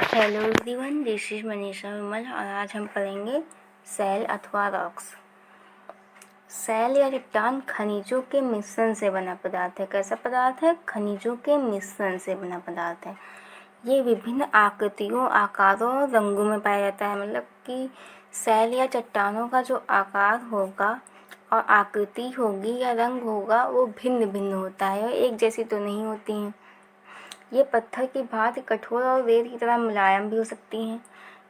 Hello everyone, this is Manisha Vimal और आज हम पढ़ेंगे सैल अथवा रॉक्स। सैल या चट्टान खनिजों के मिश्रण से बना पदार्थ है। कैसा पदार्थ है? खनिजों के मिश्रण से बना पदार्थ है। ये विभिन्न आकृतियों, आकारों और रंगों में पाया जाता है। मतलब कि सैल या चट्टानों का जो आकार होगा और आकृति होगी या रंग होगा वो भिन्न भिन्न होता है, एक जैसी तो नहीं होती हैं। ये पत्थर की भांति कठोर और रेत की तरह मुलायम भी हो सकती हैं।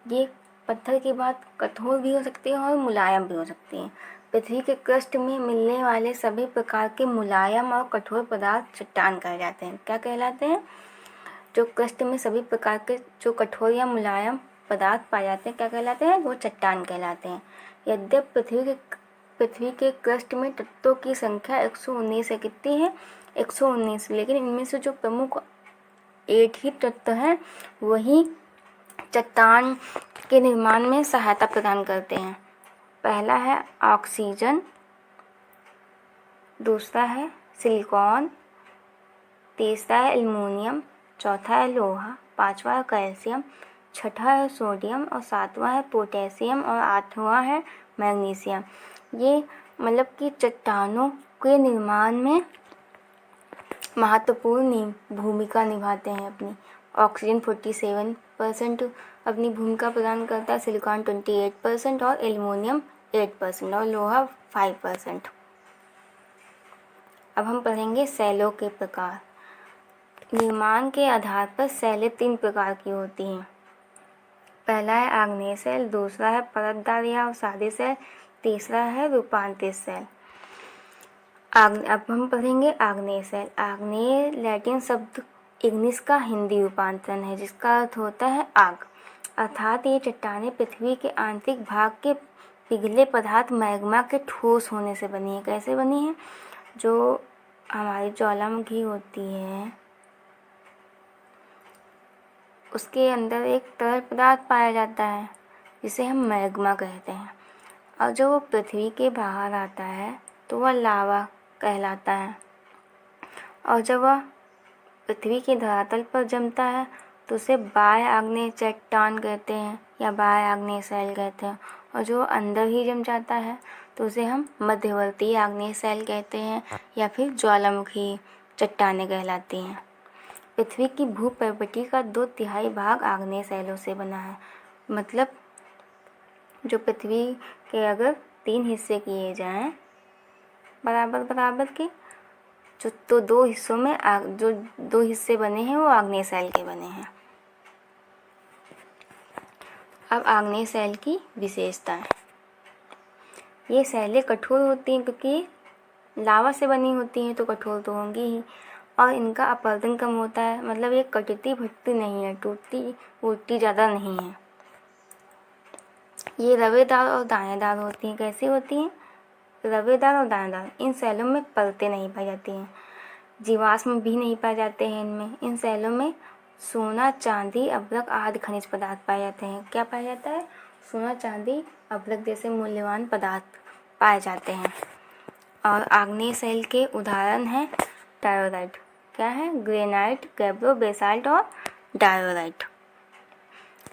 ये पत्थर की भांति कठोर भी हो सकती हैं और मुलायम भी हो सकती हैं। पृथ्वी के क्रस्ट में मिलने वाले सभी प्रकार के मुलायम और कठोर पदार्थ चट्टान कहे जाते हैं। क्या कहलाते हैं? जो क्रस्ट में सभी प्रकार के जो कठोर या मुलायम पदार्थ पाए जाते हैं क्या कहलाते हैं? वो चट्टान कहलाते हैं। यद्यपि पृथ्वी के क्रस्ट में तत्वों की संख्या 119 है। कितनी है? 119। लेकिन इनमें से जो प्रमुख 8 ही तत्व हैं वही चट्टान के निर्माण में सहायता प्रदान करते हैं। पहला है ऑक्सीजन, दूसरा है सिलिकॉन, तीसरा है एल्युमिनियम, चौथा है लोहा, पांचवा है कैल्शियम, छठा है सोडियम और सातवां है पोटेशियम और आठवां है मैग्नीशियम। ये मतलब कि चट्टानों के निर्माण में महत्वपूर्ण भूमिका निभाते हैं। अपनी ऑक्सीजन 47% अपनी भूमिका प्रदान करता है, सिलिकॉन 28% और एल्युमिनियम 8% और लोहा 5%। अब हम पढ़ेंगे सैलों के प्रकार। निर्माण के आधार पर सैलें 3 प्रकार की होती हैं। पहला है आग्नेय सैल, दूसरा है परतदार या अवसादी सैल, तीसरा है रूपांतरित सैल। अब हम पढ़ेंगे आग्नेय सैल। आग्नेय लैटिन शब्द इग्निस का हिंदी रूपांतरण है जिसका अर्थ होता है आग। अर्थात ये चट्टानें पृथ्वी के आंतरिक भाग के पिघले पदार्थ मैग्मा के ठोस होने से बनी है। कैसे बनी है? जो हमारी ज्वालामुखी होती है उसके अंदर एक तरल पदार्थ पाया जाता है जिसे हम मैग्मा कहते हैं, और जो वो पृथ्वी के बाहर आता है तो वह लावा कहलाता है, और जब वह पृथ्वी के धरातल पर जमता है तो उसे बाह्य आग्नेय चट्टान कहते हैं या बाह्य आग्नेय सैल कहते हैं, और जो अंदर ही जम जाता है तो उसे हम मध्यवर्ती आग्नेय सैल कहते हैं या फिर ज्वालामुखी चट्टानें कहलाती हैं। पृथ्वी की भूप्रवृत्ति का 2/3 भाग आग्नेय सैलों से बना है। मतलब जो पृथ्वी के अगर 3 हिस्से किए जाएं बराबर बराबर के, जो तो 2 हिस्सों में जो 2 हिस्से बने हैं वो आग्नेय सैल के बने हैं। अब आग्नेय सैल की विशेषताएं। ये सैलें कठोर होती हैं क्योंकि लावा से बनी होती हैं तो कठोर तो होंगी ही, और इनका अपरदन कम होता है। मतलब ये कटती भटती नहीं है, टूटती उठती ज़्यादा नहीं है। ये रवेदार और दानेदार होती हैं। कैसी होती हैं? रवेदार और दानेदार। इन सैलों में परतें नहीं पाई जाती हैं, जीवाश्म भी नहीं पाए जाते हैं इनमें। इन सैलों में सोना, चांदी, अभ्रक आदि खनिज पदार्थ पाए जाते हैं। क्या पाया जाता है? सोना, चांदी, अभ्रक जैसे मूल्यवान पदार्थ पाए जाते हैं। और आग्नेय सैल के उदाहरण हैं डायोराइट। क्या है? ग्रेनाइट, गैब्रो, बेसाल्ट और डायोराइट।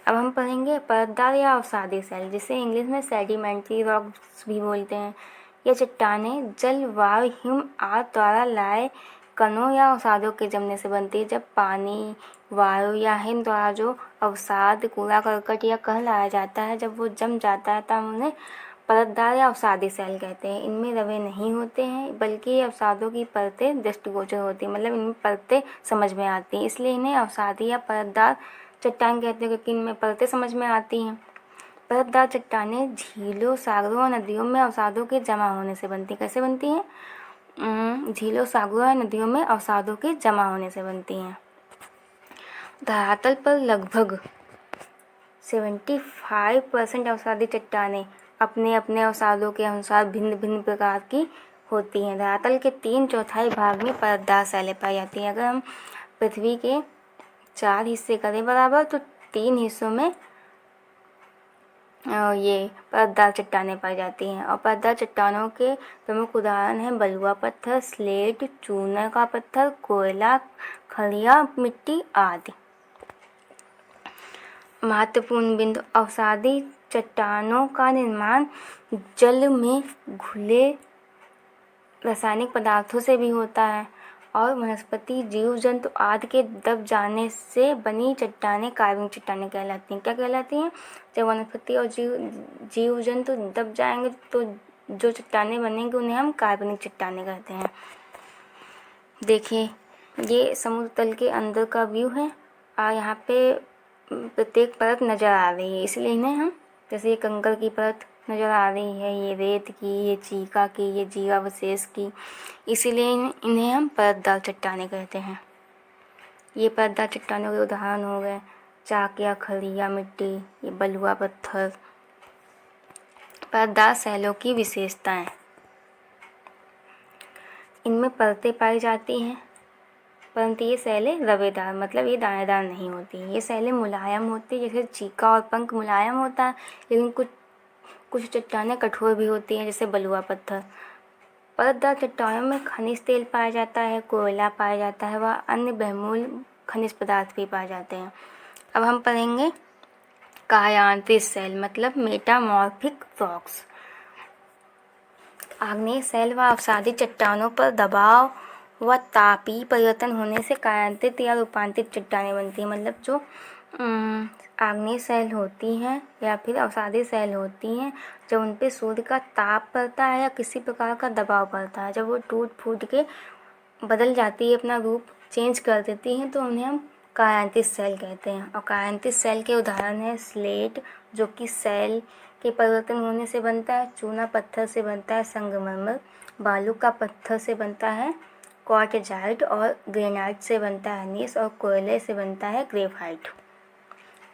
अब हम पढ़ेंगे परतदार या अवसादी सैल, जिसे इंग्लिश में सेडिमेंट्री रॉक्स भी बोलते हैं। ये चट्टानें जल, वायु, हिम आदि द्वारा लाए कणों या अवसादों के जमने से बनती है। जब पानी, वायु या हिम द्वारा जो अवसाद, कूड़ा करकट या कण लाया जाता है, जब वो जम जाता है तब उन्हें परतदार या अवसादी सैल कहते हैं। इनमें रवे नहीं होते हैं बल्कि ये अवसादों की परतें दृष्टिगोचर होती हैं। मतलब इनमें परतें समझ में आती हैं, इसलिए इन्हें अवसादी या परतदार चट्टान कहते हैं क्योंकि इनमें परतें समझ में आती हैं। परतदार चट्टानें झीलों, सागरों और नदियों में अवसादों के जमा होने से बनती हैं। कैसे बनती हैं? झीलों, सागरों और नदियों में अवसादों के जमा होने से बनती हैं। धरातल पर लगभग 75% अवसादी चट्टानें अपने अपने अवसादों के अनुसार भिन्न भिन्न प्रकार की होती हैं। धरातल के 3/4 भाग में परतदार सैलें पाई जाती हैं। अगर हम पृथ्वी के 4 हिस्से करें बराबर तो 3 हिस्सों में ये परतदार चट्टानें पाई जाती हैं। और परतदार चट्टानों के प्रमुख उदाहरण हैं बलुआ पत्थर, स्लेट, चूना का पत्थर, कोयला, खड़िया मिट्टी आदि। महत्वपूर्ण बिंदु, अवसादी चट्टानों का निर्माण जल में घुले रासायनिक पदार्थों से भी होता है और वनस्पति, जीव जंतु आदि के दब जाने से बनी चट्टानें कार्बनिक चट्टानें कहलाती हैं। क्या कहलाती हैं? जब वनस्पति और जीव जंतु दब जाएंगे तो जो चट्टानें बनेंगी उन्हें हम कार्बनिक चट्टानें कहते हैं। देखिए, ये समुद्र तल के अंदर का व्यू है और यहाँ पे प्रत्येक परत नज़र आ रही है, इसलिए इन्हें हम, जैसे ये कंकड़ की परत नज़र आ रही है, ये रेत की, ये चीका की, ये जीवावशेष की, इसीलिए इन्हें हम परतदार चट्टानें कहते हैं। ये परतदार चट्टानों के उदाहरण हो गए चाकिया, खड़िया मिट्टी, ये बलुआ पत्थर। परतदार शैलों की विशेषताएं, इनमें परतें पाई जाती हैं परंतु ये शैलें रवेदार, मतलब ये दानेदार नहीं होती। ये शैलें मुलायम होती है, जैसे चीका और पंख मुलायम होता है, लेकिन कुछ चट्टानें कठोर भी होती हैं, जैसे बलुआ पत्थर। परतदार चट्टानों में खनिज तेल पाया जाता है, कोयला पाया जाता है व अन्य बहुमूल्य खनिज पदार्थ भी पाए जाते हैं। अब हम पढ़ेंगे कायांतित शैल, मतलब मेटामॉर्फिक रॉक्स। आग्नेय शैल व अवसादी चट्टानों पर दबाव व तापीय परिवर्तन होने से कायांतित या रूपांतरित चट्टानें बनती हैं। मतलब जो आग्नेय शैल होती हैं या फिर अवसादी शैल होती हैं, जब उन पे सूर्य का ताप पड़ता है या किसी प्रकार का दबाव पड़ता है, जब वो टूट फूट के बदल जाती है, अपना रूप चेंज कर देती हैं, तो उन्हें हम कायांतित शैल कहते हैं। और कायांतित शैल के उदाहरण है स्लेट, जो कि शैल के परिवर्तन होने से बनता है, चूना पत्थर से बनता है संगमरमर, बालू का पत्थर से बनता है क्वार्टजाइट और ग्रेनाइट से बनता है अनीस और कोयले से बनता है ग्रेफाइट।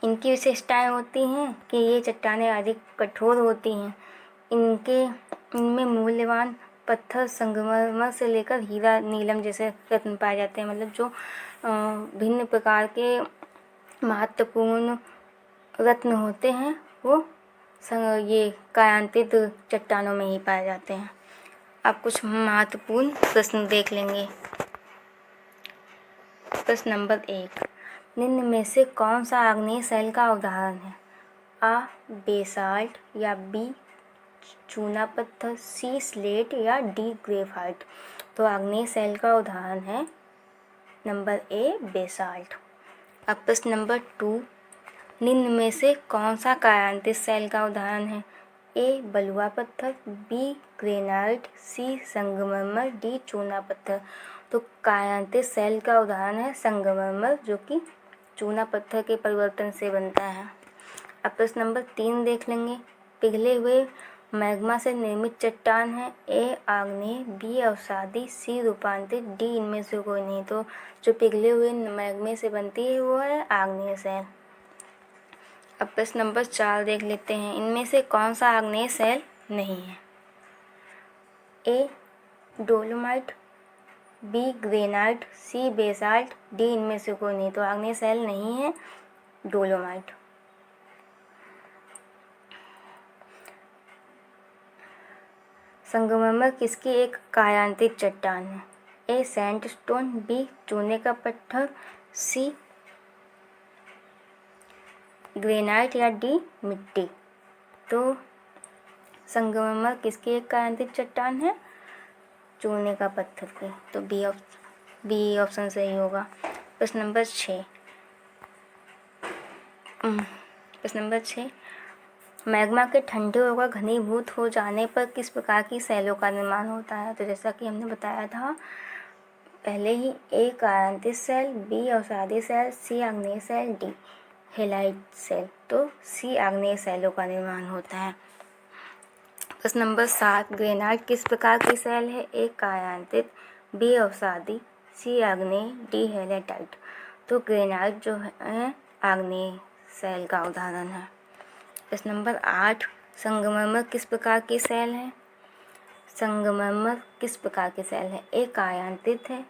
इनकी विशेषताएं होती हैं कि ये चट्टानें अधिक कठोर होती हैं, इनमें मूल्यवान पत्थर संगमरमर से लेकर हीरा, नीलम जैसे रत्न पाए जाते हैं। मतलब जो भिन्न प्रकार के महत्वपूर्ण रत्न होते हैं वो ये कायांतित चट्टानों में ही पाए जाते हैं। अब कुछ महत्वपूर्ण प्रश्न देख लेंगे। प्रश्न नंबर 1, निम्न में से कौन सा आग्नेय शैल का उदाहरण है? आ बेसाल्ट, या बी चूना पत्थर, सी स्लेट, या डी ग्रेफाइट। तो आग्नेय शैल का उदाहरण है नंबर ए बेसाल्ट। अब प्रश्न नंबर 2, निम्न में से कौन सा कायांतित शैल का उदाहरण है? ए बलुआ पत्थर, बी ग्रेनाइट, सी संगमरमर, डी चूना पत्थर। तो कायांतित शैल का उदाहरण है संगमरमर, जो कि चूना पत्थर के परिवर्तन से बनता है। अब प्रश्न नंबर 3 देख लेंगे। पिघले हुए मैग्मा से निर्मित चट्टान है, ए आग्नेय, बी अवसादी, सी रूपांतरित, डी इनमें से कोई नहीं। तो जो पिघले हुए मैग्मे से बनती है वो है आग्नेय शैल। अब प्रश्न नंबर 4 देख लेते हैं। इनमें से कौन सा आग्नेय शैल नहीं है? ए डोलोमाइट, बी ग्रेनाइट, सी बेसाल्ट, डी इनमें से कोई नहीं। तो आग्नेय शैल नहीं है डोलोमाइट। संगमरमर किसकी एक कायांतित चट्टान है? ए सैंडस्टोन, बी चूने का पत्थर, सी ग्रेनाइट, या डी मिट्टी। तो संगमरमर किसकी एक कायांतित चट्टान है? चूने का पत्थर की। तो बी ऑप्शन सही होगा। प्रश्न नंबर 6, मैग्मा के ठंडे होकर घनीभूत हो जाने पर किस प्रकार की शैलों का निर्माण होता है? तो जैसा कि हमने बताया था पहले ही, ए कायांतित शैल, बी अवसादी शैल, सी आग्नेय शैल, डी हेलाइट शैल। तो सी आग्नेय शैलों का निर्माण होता है। प्रश्न नंबर 7, ग्रेनाइट किस प्रकार की शैल है? ए कायांतित, बी अवसादी, सी आग्नेय, डी हेलाइटाइट। तो ग्रेनाइट जो है आग्नेय शैल का उदाहरण है। प्रश्न नंबर 8, संगमरमर किस प्रकार की शैल है? संगमरमर किस प्रकार की शैल है? ए कायांतित है,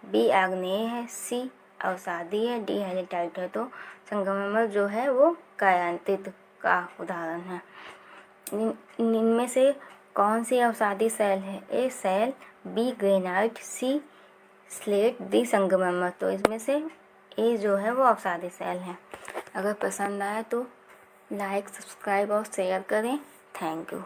बी आग्नेय है, सी अवसादी है, डी हेलाइटाइट है। तो संगमरमर जो है वो कायांतित का उदाहरण है। इनमें से कौन सी अवसादी शैल है? ए शैल, बी ग्रेनाइट, सी स्लेट, डी संगमरमर। तो इसमें से ए जो है वो अवसादी शैल है। अगर पसंद आए तो लाइक, सब्सक्राइब और शेयर करें। Thank you.